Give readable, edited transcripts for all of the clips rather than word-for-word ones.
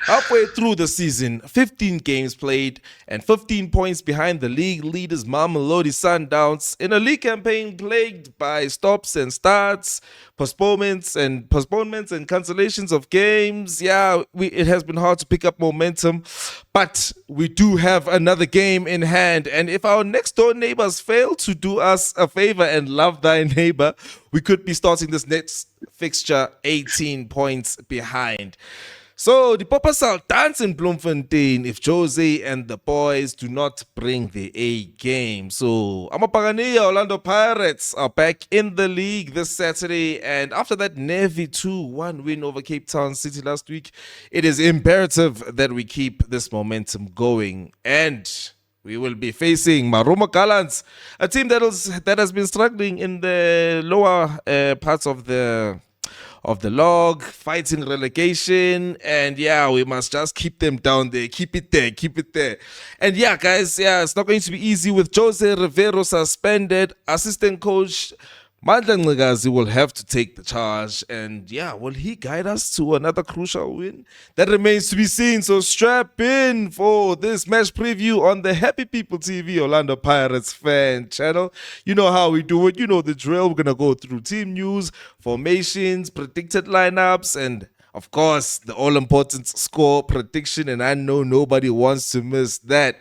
Halfway through the season, 15 games played and 15 points behind the league leaders Mamelodi Sundowns in a league campaign plagued by stops and starts, postponements and cancellations of games. Yeah, it has been hard to pick up momentum, but we do have another game in hand. And if our next door neighbors fail to do us a favor and love thy neighbor, we could be starting this next fixture 18 points behind. So the Poppers will dance in Bloemfontein if Jose and the boys do not bring the A game. So Buccaneers, Orlando Pirates are back in the league this Saturday, and after that Navy 2-1 win over Cape Town City last week, it is imperative that we keep this momentum going. And we will be facing Marumo Gallants, a team that has been struggling in the lower parts of the log, fighting relegation, and yeah, we must just keep them down there, keep it there. And yeah, guys, yeah, it's not going to be easy with José Riveiro suspended. Assistant coach Mandla Ncikazi will have to take the charge, and yeah, will he guide us to another crucial win? That remains to be seen, so strap in for this match preview on the Happy People TV Orlando Pirates fan channel. You know how we do it, you know the drill. We're going to go through team news, formations, predicted lineups, and of course, the all-important score prediction, and I know nobody wants to miss that.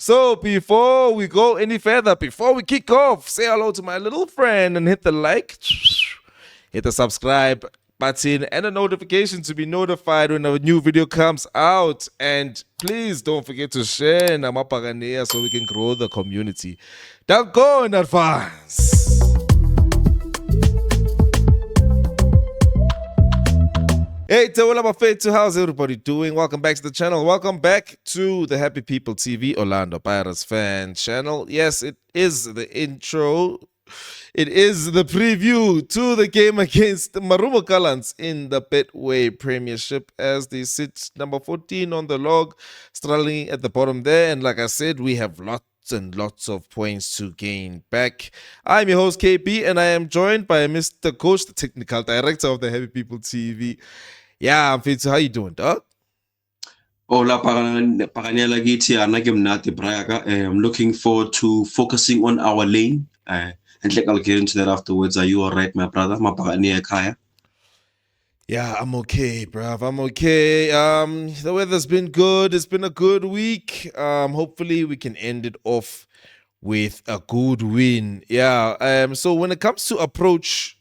So before we go any further, before we kick off, say hello to my little friend and hit the like, hit the subscribe button and a notification to be notified when a new video comes out. And please don't forget to share Namapaganea so we can grow the community. Don't go in advance. Hey, Tawala Mafetu, how's everybody doing? Welcome back to the channel. Welcome back to the Happy People TV Orlando Pirates fan channel. Yes, it is the intro. It is the preview to the game against Marumo Gallants in the Betway Premiership as they sit number 14 on the log, struggling at the bottom there. And like I said, we have lots and lots of points to gain back. I'm your host, KB, and I am joined by Mr. Coach, the technical director of the Happy People TV. Yeah, I'm fit. How you doing, dog? Hola, Paganela Giti, Anagimnati Braga. I'm looking forward to focusing on our lane. And I'll get into that afterwards. Are you all right, my brother? Mapagania Kaya. Yeah, I'm okay, bruv. I'm okay. The weather's been good. It's been a good week. Hopefully we can end it off with a good win. Yeah. So when it comes to approach,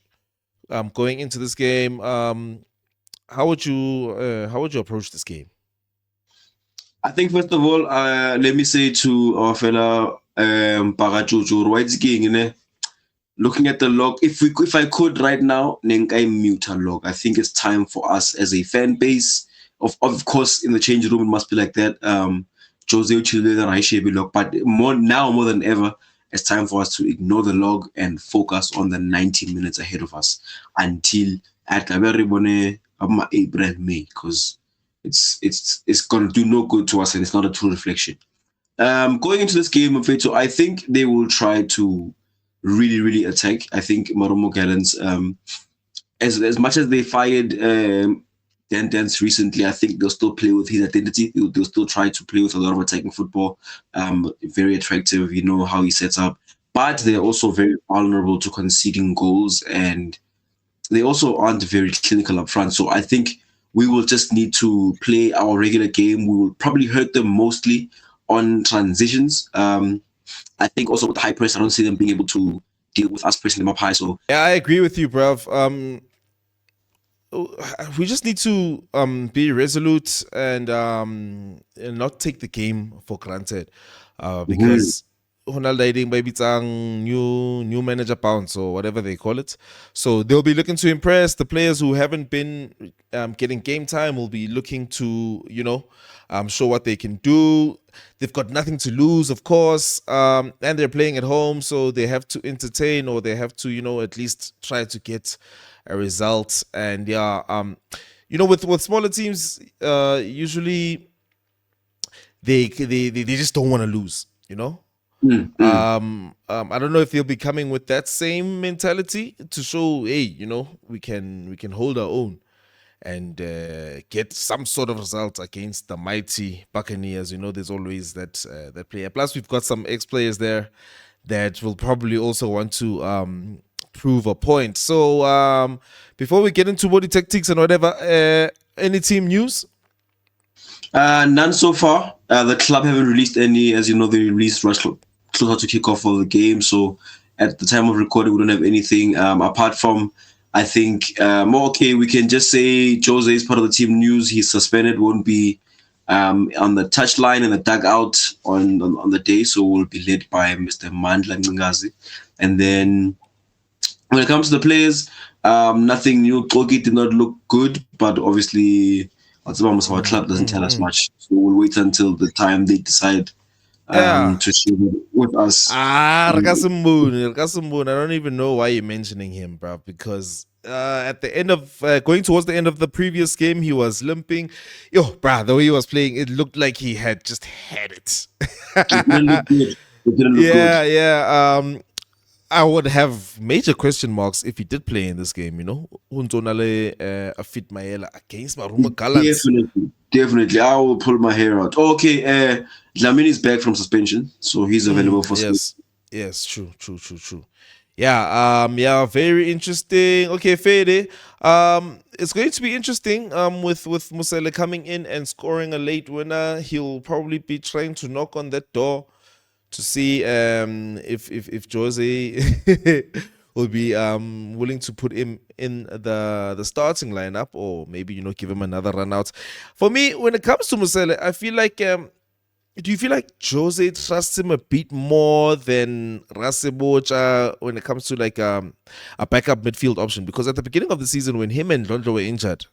going into this game, how would you approach this game? I think first of all, let me say to our fella Pagachuchu, White's King, looking at the log, if I could right now, Nenkai mute a log. I think it's time for us as a fan base. Of course, in the change room, it must be like that. Jose Uchile log, but more than ever, it's time for us to ignore the log and focus on the 90 minutes ahead of us until at April, May, because it's gonna do no good to us and it's not a true reflection. Going into this game, so I think they will try to really attack. I think Marumo Gallants, as much as they fired Dan Dance recently, I think they'll still play with his identity. They'll still try to play with a lot of attacking football. Very attractive, you know how he sets up, but they're also very vulnerable to conceding goals, and they also aren't very clinical up front. So I think we will just need to play our regular game. We will probably hurt them mostly on transitions. I think also with the high press, I don't see them being able to deal with us pressing them up high. So yeah, I agree with you, bruv. We just need to be resolute and not take the game for granted, because maybe it's new manager bounce or whatever they call it. So they'll be looking to impress. The players who haven't been getting game time will be looking to, show what they can do. They've got nothing to lose, of course, and they're playing at home, so they have to entertain, or they have to, at least try to get a result. And yeah, with smaller teams, usually they just don't want to lose, I don't know if they'll be coming with that same mentality to show, hey, we can hold our own. and get some sort of result against the mighty Buccaneers. There's always that player. Plus, we've got some ex-players there that will probably also want to prove a point. So before we get into body tactics and whatever, any team news? None so far. The club haven't released any. As you know, they released rush closer to kick off of the game. So at the time of recording, we don't have anything apart from, I think, okay, we can just say Jose is part of the team news. He's suspended, won't be on the touchline and the dugout on the day. So we'll be led by Mr. Mandla Ncikazi. And then when it comes to the players, nothing new. Kogi did not look good, but obviously, our club doesn't tell us much. So we'll wait until the time they decide to share with us. Rkasimbun. I don't even know why you're mentioning him, bro, because at the end of going towards the end of the previous game, he was limping. Yo, bro, the way he was playing, it looked like he had just had it. It didn't look good. It didn't look good. Yeah. I would have major question marks if he did play in this game, Untonale a fit Maela against Marumo Gallants. Definitely. I will pull my hair out. Okay, Dlamini is back from suspension, so he's available for Yes, true. Yeah, very interesting. Okay, Fede. It's going to be interesting with Musele coming in and scoring a late winner. He'll probably be trying to knock on that door to see if Jose will be willing to put him in the starting lineup, or maybe give him another run out. For me, when it comes to Musele, I feel like do you feel like Jose trusts him a bit more than Rasebocha when it comes to like a backup midfield option? Because at the beginning of the season, when him and Londro were injured,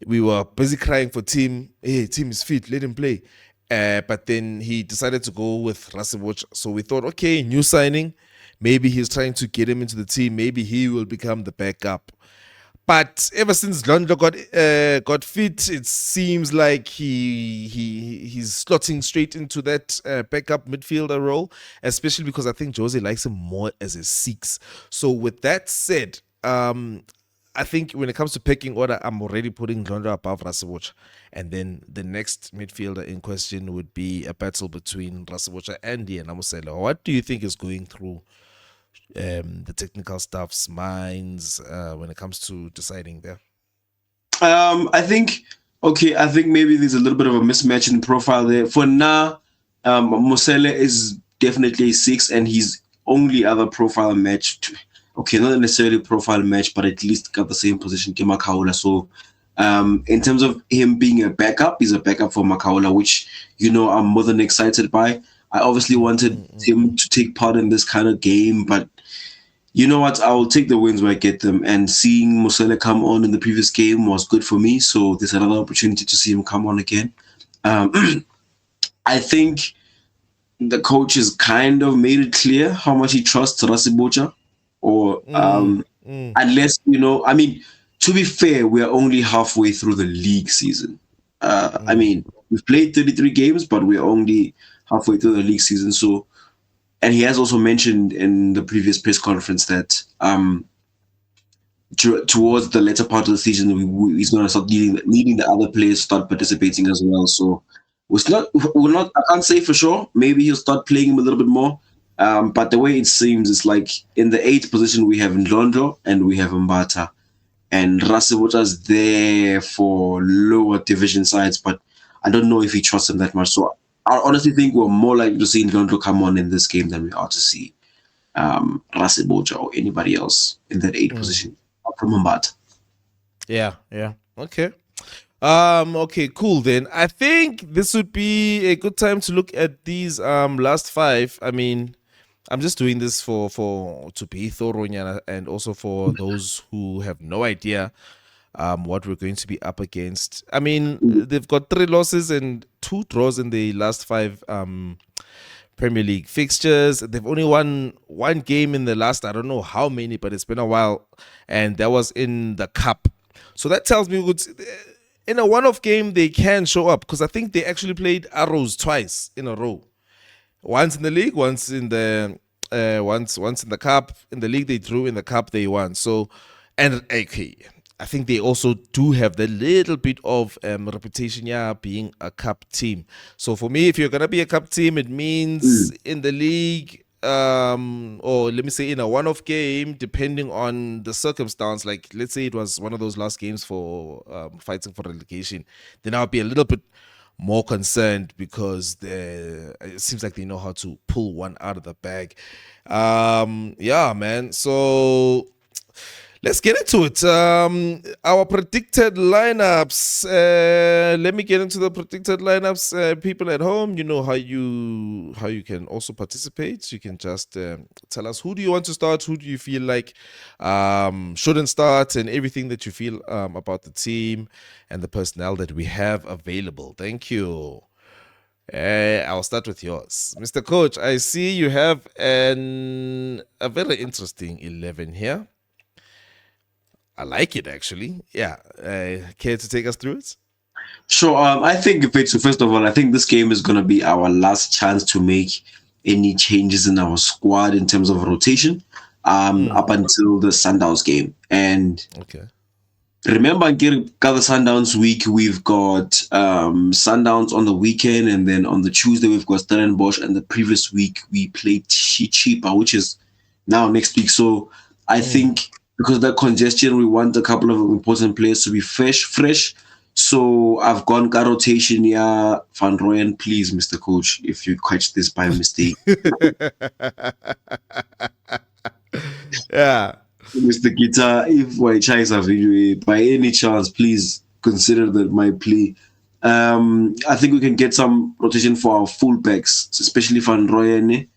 we were busy crying for team. Hey, team is fit, let him play. But then he decided to go with Rasebocha. So we thought, okay, new signing. Maybe he's trying to get him into the team. Maybe he will become the backup. But ever since Londlo got fit, it seems like he's slotting straight into that backup midfielder role, especially because I think Jose likes him more as a 6. So with that said, I think when it comes to picking order, I'm already putting Londlo above Rasebocha. And then the next midfielder in question would be a battle between Rasebocha and Diana Musela. What do you think is going through the technical staff's minds when it comes to deciding there? I think maybe there's a little bit of a mismatch in profile there. For now, Musele is definitely a 6, and he's only other profile match. Okay, not necessarily profile match, but at least got the same position to Makaula. So in terms of him being a backup, he's a backup for Makaula, which I'm more than excited by. I obviously wanted him to take part in this kind of game, but you know what? I will take the wins where I get them. And seeing Musele come on in the previous game was good for me. So there's another opportunity to see him come on again. I think the coach has kind of made it clear how much he trusts Rasebocha. Or unless, I mean, to be fair, we are only halfway through the league season. I mean, we've played 33 games, but we're only halfway through the league season. So, and he has also mentioned in the previous press conference that towards the latter part of the season, he's going to start needing the other players to start participating as well. So, I can't say for sure. Maybe he'll start playing him a little bit more. But the way it seems, it's like in the 8th position, we have Ndlondo and we have Mbata. And Rasebocha's there for lower division sides, but I don't know if he trusts him that much. So I honestly think we're more likely to see Ndlondo come on in this game than we are to see Rasebocha or anybody else in that 8th position from Mbata. Yeah. Okay. Okay, cool then. I think this would be a good time to look at these last 5. I mean, I'm just doing this for to be thorough and also for those who have no idea what we're going to be up against. I mean, they've got 3 losses and 2 draws in the last 5 Premier League fixtures. They've only won 1 game in the last, I don't know how many, but it's been a while, and that was in the Cup. So that tells me in a one-off game they can show up, because I think they actually played Arrows twice in a row. Once in the league, once in the once in the cup. In the league they drew, in the cup they won. So, and okay, I think they also do have the little bit of reputation, yeah, being a cup team. So for me, if you're gonna be a cup team, it means Mm. in the league, or let me say in a one-off game, depending on the circumstance. Like let's say it was one of those last games for fighting for relegation, then I'll be a little bit more concerned because it seems like they know how to pull one out of the bag. Yeah, man. So let's get into it. Our predicted lineups. Let me get into the predicted lineups. People at home, you know how you can also participate. You can just tell us who do you want to start, who do you feel like shouldn't start, and everything that you feel about the team and the personnel that we have available. Thank you. I'll start with yours, Mr. Coach. I see you have a very interesting 11 here. I like it actually. Yeah. Care to take us through it? Sure. I think first of all, I think this game is going to be our last chance to make any changes in our squad in terms of rotation up until the Sundowns game. And Okay. remember, the Sundowns week, we've got Sundowns on the weekend, and then on the Tuesday, we've got Stellenbosch, and the previous week, we played Chipa, which is now next week. So I think because of that congestion, we want a couple of important players to be fresh. So I've gone car rotation here. Van Rooyen, please, Mr. Coach, if you catch this by mistake. Yeah. Mr. Guitar, if I chase a video, by any chance, please consider that my plea. I think we can get some rotation for our fullbacks, especially Van Rooyen.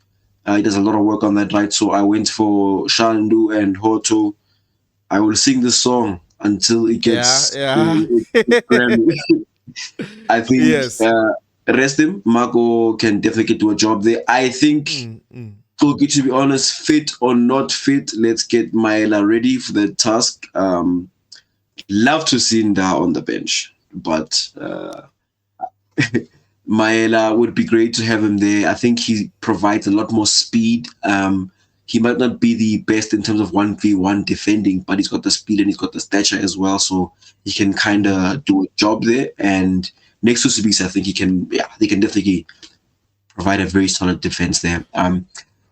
He does a lot of work on that right. So I went for Shandu and Hoto. I will sing this song until it gets Yeah. I think Yes. rest him. Marco can definitely do a job there. I think, to be honest, fit or not fit, let's get Maela ready for the task. Love to see Nda on the bench, but Maela would be great to have him there. I think he provides a lot more speed. He might not be the best in terms of 1v1 defending, but he's got the speed and he's got the stature as well, so he can kind of do a job there. And next to Sibisa, I think they can definitely provide a very solid defense there.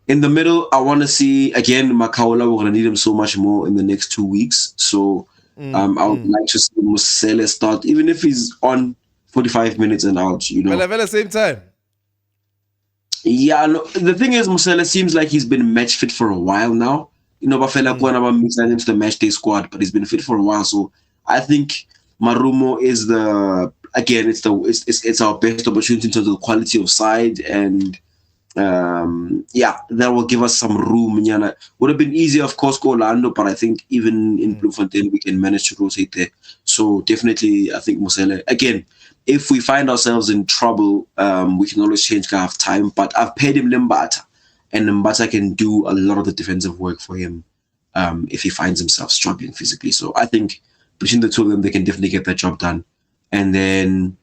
In the middle, I want to see, again, Makaola. We're going to need him so much more in the next 2 weeks. So I would like to see Musele start, even if he's on 45 minutes and out, Well, at the same time. Yeah, no, the thing is, Musele seems like he's been match fit for a while now. Bafela Kwana mixed into the Matchday squad, but he's been fit for a while. So I think Marumo is it's our best opportunity in terms of the quality of side, and that will give us some room. Would have been easier, of course, go Orlando, but I think even in Bloemfontein we can manage to rotate there. So definitely, I think Musele again. If we find ourselves in trouble, we can always change half time. But I've paid him Limbata, and Limbata can do a lot of the defensive work for him if he finds himself struggling physically. So I think between the two of them, they can definitely get that job done. And then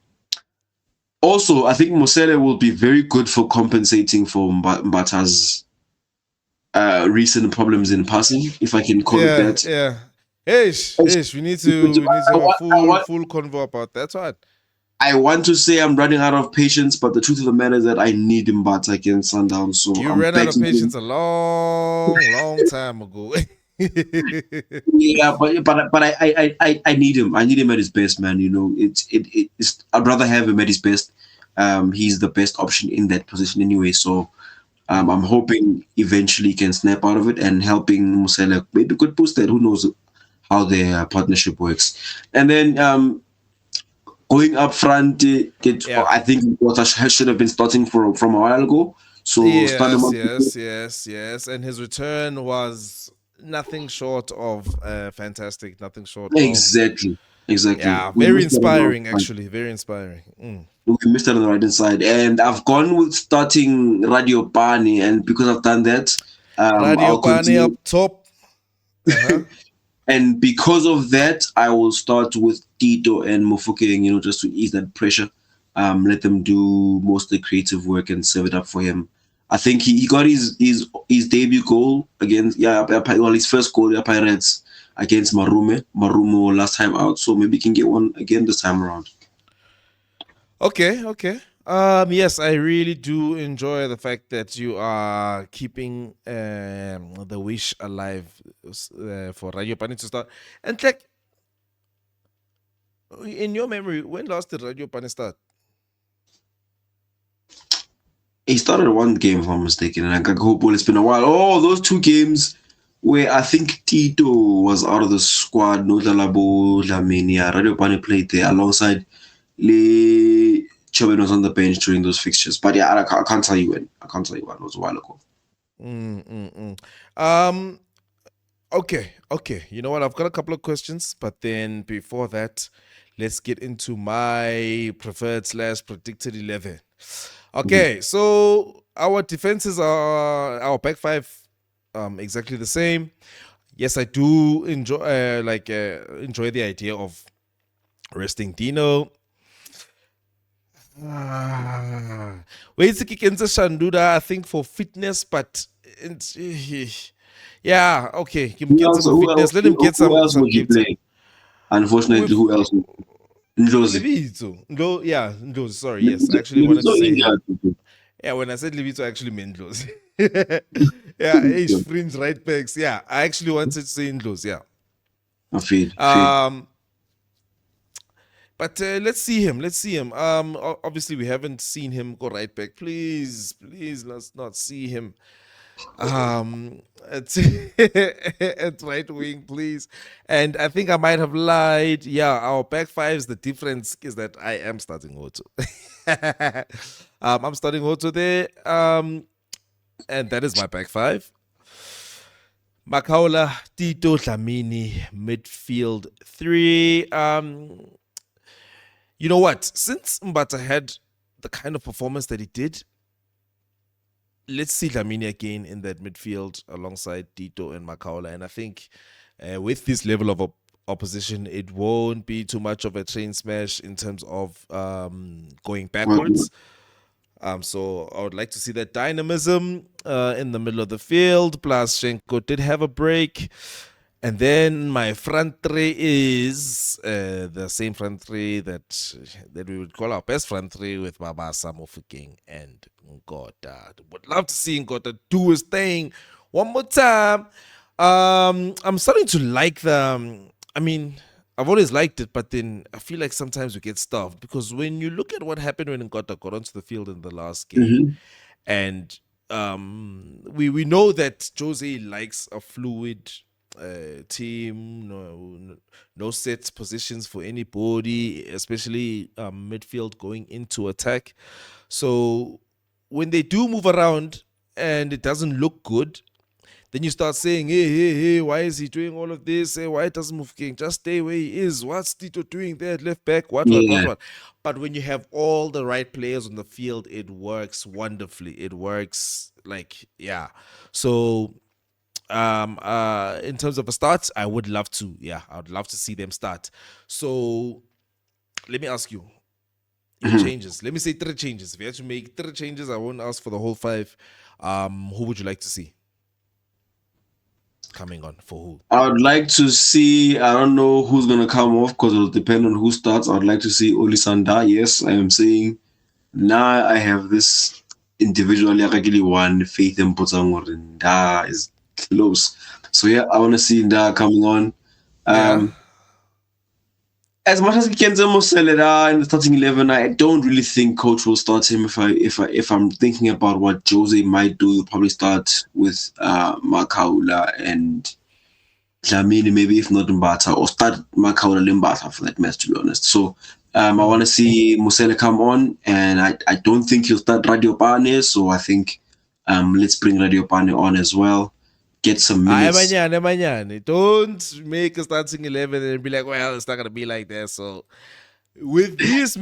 also, I think Musele will be very good for compensating for Mbata's recent problems in passing, if I can call it that. Yeah. We need to have a full convo about that one. I want to say I'm running out of patience, but the truth of the matter is that I need Mbata against Sundown. So you ran out of patience a long time ago. Yeah, but I need him. I need him at his best, man. It's I'd rather have him at his best. He's the best option in that position anyway. So I'm hoping eventually he can snap out of it and helping Musele maybe could boost that. Who knows how their partnership works. And then going up front, I think Water should have been starting from a while ago. So yes. And his return was nothing short of fantastic. Nothing short exactly. Yeah, very inspiring, actually. Very inspiring. We missed it on the right hand side. And I've gone with starting Radio Pani, and because I've done that, Radio Pani up top. And because of that, I will start with Tito and Mofokeng, just to ease that pressure. Let them do most of the creative work and serve it up for him. I think he got his debut goal against his first goal, the Pirates. against Marumo last time out, so maybe he can get one again this time around. Okay, okay. Yes, I really do enjoy the fact that you are keeping the wish alive for Radio Pani to start. And like, in your memory, when last did Radio Pani start? He started one game, if I'm mistaken, and I hope it's been a while. Oh, those 2 games where I think Tito was out of the squad, no Dalabo, Lamenia, Radio Pani played there alongside Lee Chobin was on the bench during those fixtures. But yeah, I can't tell you when. I can't tell you when. It was a while ago. Okay, okay. You know what? I've got a couple of questions, but then before that, let's get into my preferred / predicted 11. Okay, so our defenses are our back five, exactly the same. Yes, I do enjoy enjoy the idea of resting Dino. Wait, Shanduda, I think for fitness, but it's, yeah, okay. Get some fitness. Let him get some. Who else would you game time. play? Unfortunately, who else? Ndlozi. Levito. Yeah, Ndlozi. Sorry, yes. I actually wanted to say him. Yeah, when I said Levito, I actually meant Ndlozi. Yeah, age fringe right backs. Yeah, I actually wanted to say Ndlozi. Yeah. I feel. But let's see him. Let's see him. Obviously, we haven't seen him go right back. Please, let's not see him. At, at right wing, please. And I think I might have lied. Yeah, our back fives. The difference is that I am starting Hoto. I'm starting Hoto there. And that is my back five. Makaula, Tito, Dlamini, midfield 3. You know what? Since Mbata had the kind of performance that he did, let's see Dlamini again in that midfield alongside Tito and Makaula. And I think with this level of opposition, it won't be too much of a train smash in terms of going backwards. So I would like to see that dynamism in the middle of the field. Plus, Shenko did have a break. And then my front three is the same front three that we would call our best front three with Mabasa, Mofokeng, and Ngota. Would love to see Ngota do his thing one more time. I'm starting to like them. I mean, I've always liked it, but then I feel like sometimes we get stuffed because when you look at what happened when Ngota got onto the field in the last game, and we know that Jose likes a fluid team, no set positions for anybody, especially midfield going into attack. So when they do move around and it doesn't look good, then you start saying, hey, why is he doing all of this? Hey, why doesn't move King? Just stay where he is. What's Tito doing there at left back? What? But when you have all the right players on the field, it works wonderfully. It works So in terms of a start, I would love to. Yeah, I would love to see them start. So let me ask you, changes. Let me say 3 changes. If you had to make 3 changes, I won't ask for the whole 5. Who would you like to see coming on for who? I would like to see, I don't know who's going to come off because it'll depend on who starts. I would like to see Olisanda. Yes, I am saying now I have this individually, I really want faith in Potsang Da is close. So yeah, I want to see Da coming on. As much as we can Moselera in the starting 11, I don't really think coach will start him. If I'm thinking about what Jose might do, he'll probably start with Makaula and Dlamini, maybe if not Mbata, or start Makaula and Mbata for that match, to be honest. So I want to see Mosele come on, and I don't think he'll start Radio Pane, so I think let's bring Radio Pane on as well. Get some minutes. Don't make a starting 11 and be like, well, it's not going to be like that. So with this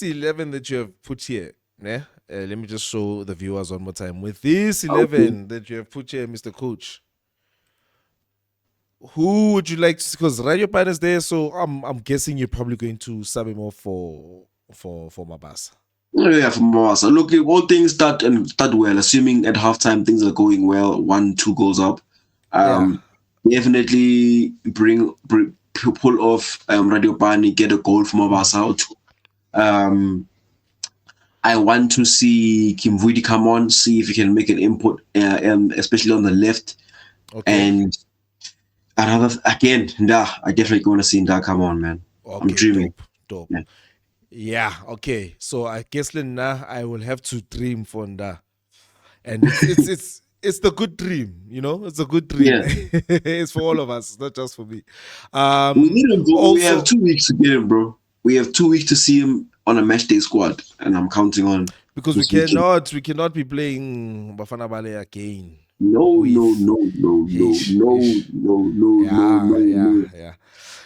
11 that you have put here, let me just show the viewers one more time. With this 11 that you have put here, Mr. Coach, who would you like to see? Because Radio Pan is there, so I'm guessing you're probably going to sub him off for Mabasa. Yeah, for Mabasa. Look, all things start well, assuming at halftime things are going well, 1-2 goals up. definitely pull off Radio Pani, get a goal from Abasao. Um, I want to see Kimvudi come on, see if he can make an input, especially on the left. Okay. And I definitely want to see Nda come on, man. I'm Okay, dreaming. dope. Yeah. Yeah, okay. So I guess now I will have to dream for Nda. And it's the good dream, It's a good dream. Yeah. It's for all of us, not just for me. We need him, bro. We have Also 2 weeks to get him, bro. We have 2 weeks to see him on a match day squad, and I'm counting on because we this weekend. cannot be playing Bafana Bale again. No, no, With no, no, no, Ish, no, ish. no, no, no, Yeah, no, yeah, no. yeah.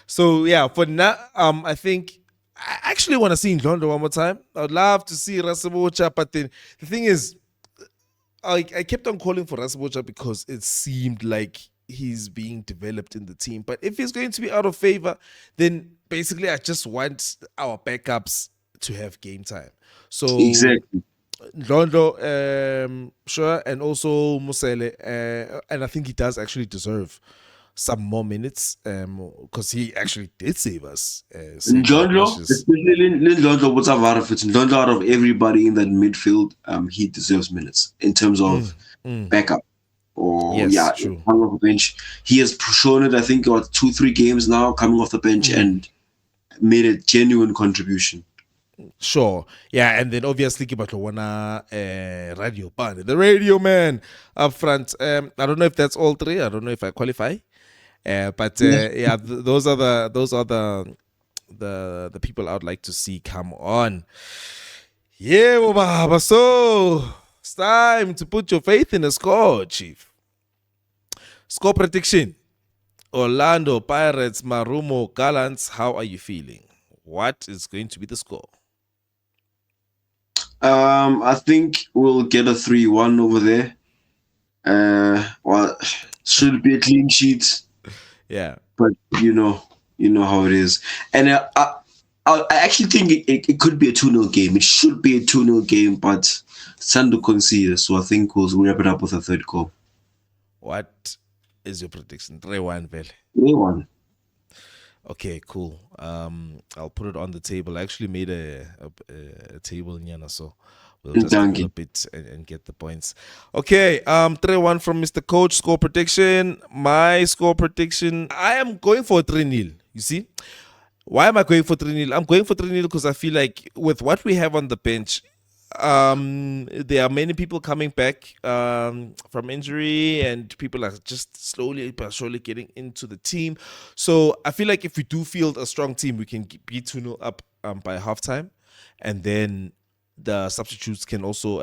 So yeah, for now, I think I actually want to see Ndlondo one more time. I'd love to see Rasibocha, but then the thing is, I kept on calling for Rasibocha because it seemed like he's being developed in the team. But if he's going to be out of favor, then basically I just want our backups to have game time. So Exactly. Ndlondo, sure, and also Musele, and I think he does actually deserve some more minutes because he actually did save us. Save our Ndlondlo, ashes. especially Ndlondlo, what's up out of it? Ndlondlo out of everybody in that midfield, he deserves minutes in terms of Mm. backup. Or Yes, yeah, true. coming off the bench. He has shown it, I think, what 2-3 games now, coming off the bench and made a genuine contribution. Sure. Yeah, and then obviously Kibatlowana Radio Pan, the radio man up front. I don't know if that's all three. I don't know if I qualify. But yeah, those are the people I would like to see come on. Yeah, Baba. So it's time to put your faith in the score, Chief. Score prediction. Orlando Pirates, Marumo Gallants. How are you feeling? What is going to be the score? I think we'll get a 3-1 over there. Well, should be a clean sheet, Yeah. but you know how it is. And I actually think it could be a 2-0 game. It should be a 2-0 game, but Sandu conceded, so I think we'll wrap it up with a third goal. What is your prediction? 3-1, Vele. 3-1. Okay, cool. I'll put it on the table. I actually made a table in Yana, so we'll just develop it and get the points. Okay, 3-1 from Mr. Coach. Score prediction. My score prediction, I am going for 3-0. You see? Why am I going for 3-0? I'm going for 3-0 because I feel like with what we have on the bench, there are many people coming back from injury, and people are just slowly but surely getting into the team. So I feel like if we do field a strong team, we can be 2-0 up by halftime, and then the substitutes can also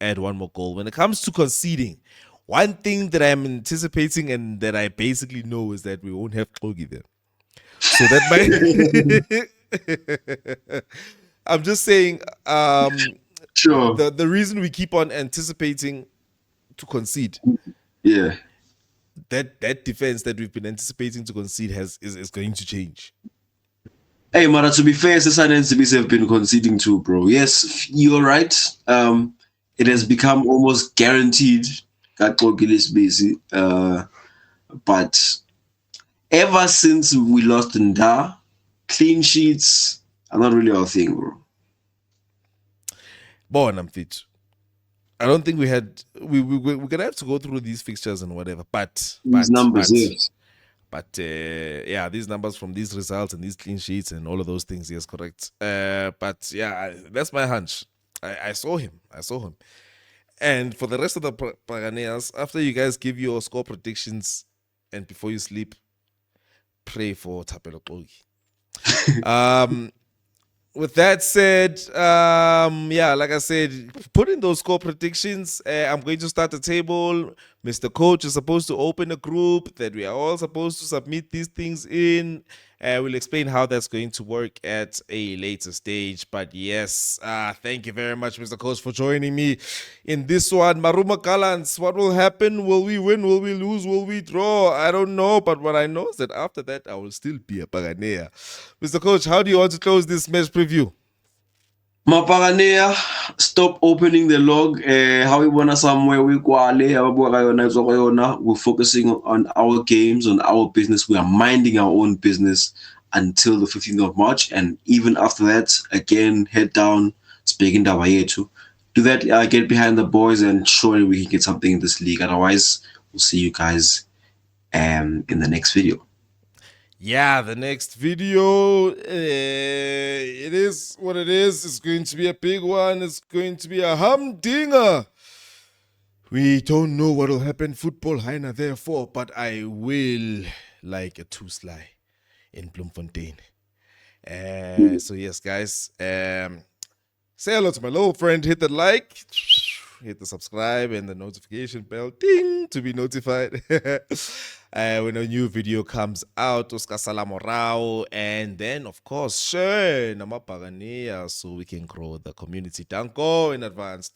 add one more goal. When it comes to conceding, one thing that I'm anticipating and that I basically know is that we won't have Kogi there. So that might I'm just saying sure. The reason we keep on anticipating to concede, yeah, that defense that we've been anticipating to concede is going to change. Hey, Mara, to be fair, Cesar and Sibis have been conceding too, bro. Yes, you're right. It has become almost guaranteed that Kogi is busy. But ever since we lost Nda, clean sheets are not really our thing, bro. Born, I'm fit. I don't think we had. We're gonna have to go through these fixtures and whatever. But These numbers, yes. But yeah, these numbers from these results and these clean sheets and all of those things, yes, correct. But yeah, that's my hunch. I saw him. And for the rest of the Buccaneers, after you guys give your score predictions and before you sleep, pray for Tapelo Kogi. With that said, yeah, like I said, put in those score predictions. I'm going to start the table. Mr. Coach is supposed to open a group that we are all supposed to submit these things in. We'll explain how that's going to work at a later stage. But yes, thank you very much, Mr. Coach, for joining me in this one. Marumo Gallants, what will happen? Will we win? Will we lose? Will we draw? I don't know. But what I know is that after that, I will still be a Buccaneer. Mr. Coach, how do you want to close this match preview? Mapaganea, stop opening the log. How we wanna somewhere we we're focusing on our games, on our business. We are minding our own business until the 15th of March, and even after that, again, head down, speaking Dawayetu. Do that, get behind the boys, and surely we can get something in this league. Otherwise, we'll see you guys in the next video. Yeah, the next video, it is what it is. It's going to be a big one. It's going to be a humdinger. We don't know what will happen football, Heiner, therefore, but I will like a two-sly in Bloemfontein. So yes, guys, say hello to my little friend. Hit the like, hit the subscribe, and the notification bell, ding, to be notified when a new video comes out. Oscar Salamorao, and then of course share Nama Buccaneers so we can grow the community. Danko in advance.